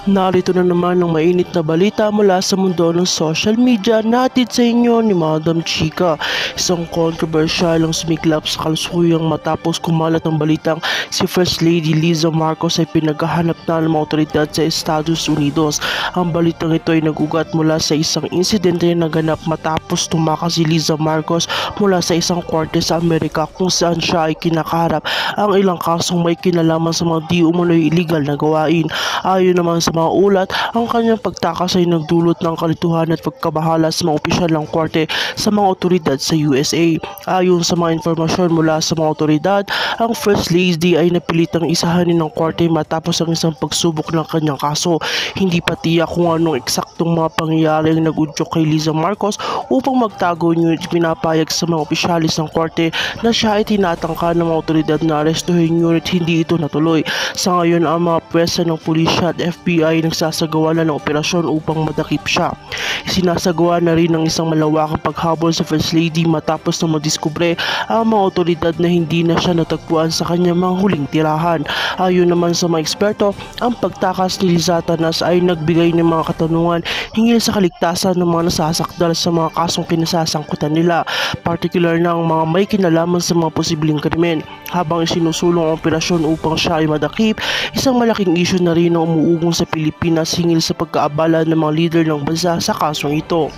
Narito na naman ang mainit na balita mula sa mundo ng social media na hatid sa inyo ni Madam Chika. Isang kontrobersyal ang sumiklap sa kalusuyang matapos kumalat ang balitang si First Lady Liza Marcos ay pinaghahanap na ng mga otoridad sa Estados Unidos. Ang balitang ito ay nagugat mula sa isang insidente na naganap matapos tumakas si Liza Marcos mula sa isang korte sa Amerika kung saan siya ay kinakaharap ang ilang kasong may kinalaman sa mga di umano'y illegal na gawain. Ayon naman sa mga ulat, ang kanyang pagtakas ay nagdulot ng kalituhan at pagkabahala sa mga opisyal ng korte sa mga otoridad sa USA. Ayon sa mga informasyon mula sa mga otoridad, ang First Lady ay napilitang isahanin ng korte matapos ang isang pagsubok ng kanyang kaso. Hindi pa tiyak kung anong eksaktong mga pangyayari ang nag-udyok kay Liza Marcos upang magtago, ngunit pinapayag sa mga opisyalis ng korte na siya ay tinatangka ng mga otoridad na arestuhin, ngunit hindi ito natuloy. Sa ngayon, ang mga pwersa ng pulisya at FBI nagsasagawa na ng operasyon upang madakip siya. Sinasagawa na rin ng isang malawakang paghabol sa First Lady matapos na madiskubre ang mga otoridad na hindi na siya natagpuan sa kanyang mga huling tirahan. Ayon naman sa mga eksperto, ang pagtakas ni Liza Tanas ay nagbigay ng mga katanungan hinggil sa kaligtasan ng mga nasasakdal sa mga kasong kinasasangkutan nila, partikular na ang mga may kinalaman sa mga posibleng krimen. Habang isinusulong ang operasyon upang siya ay madakip, isang malaking isyu na rin ang umuugong sa Pilipinas hinggil sa pagkaabala ng mga leader ng bansa sa kasong ito.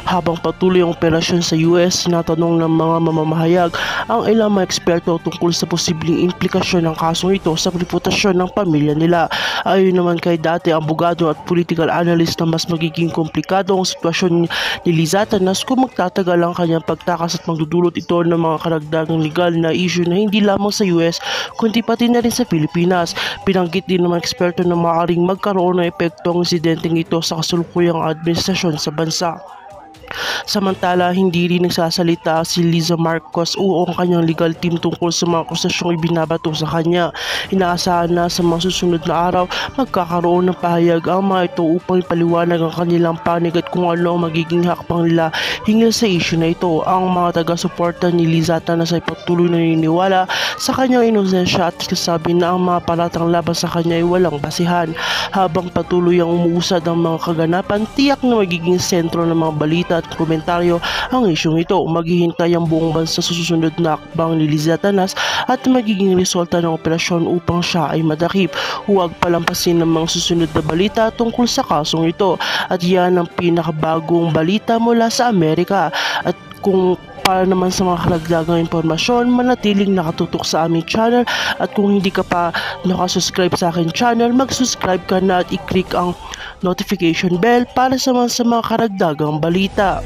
Habang patuloy ang operasyon sa US, sinatanong ng mga mamamahayag ang ilang mga eksperto tungkol sa posibleng implikasyon ng kasong ito sa reputasyon ng pamilya nila. Ayon naman kay dati abogado at political analyst na mas magiging komplikado ang sitwasyon ni Liza Tanas kung magtatagal ang kanyang pagtakas at magdudulot ito ng mga karagdagang legal na issue na hindi lamang sa US kundi pati na rin sa Pilipinas. Binanggit din ng mga eksperto na maaaring magkaroon ng epekto ang insidenteng ito sa kasalukuyang administrasyon sa bansa. Samantala, hindi rin nagsasalita si Liza Marcos o ang kanyang legal team tungkol sa mga akusasyong ibinabato sa kanya. Inaasahan na sa mga susunod na araw magkakaroon ng pahayag ang mga ito upang ipaliwanag ang kanilang panig at kung ano ang magiging hakbang nila hinggil sa issue na ito. Ang mga taga-suporta ni Liza Tanas ay patuloy na naniniwala sa kanyang inosensya at sasabi na ang mga paratang laban sa kanya ay walang basihan. Habang patuloy ang umuusad ang mga kaganapan, tiyak na magiging sentro ng mga balita at komentaryo ang isyong ito. Maghihintay ang buong bansa sa susunod na akbang ni Liza Tanas at magiging resulta ng operasyon upang siya ay madakip. Huwag palampasin ng mga susunod na balita tungkol sa kasong ito. At yan ang pinakabagong balita mula sa Amerika. At kung para naman sa mga karagdagang impormasyon, manatiling nakatutok sa aming channel, at kung hindi ka pa nakasubscribe sa aking channel, mag-subscribe ka na at i-click ang notification bell para sa mga karagdagang balita.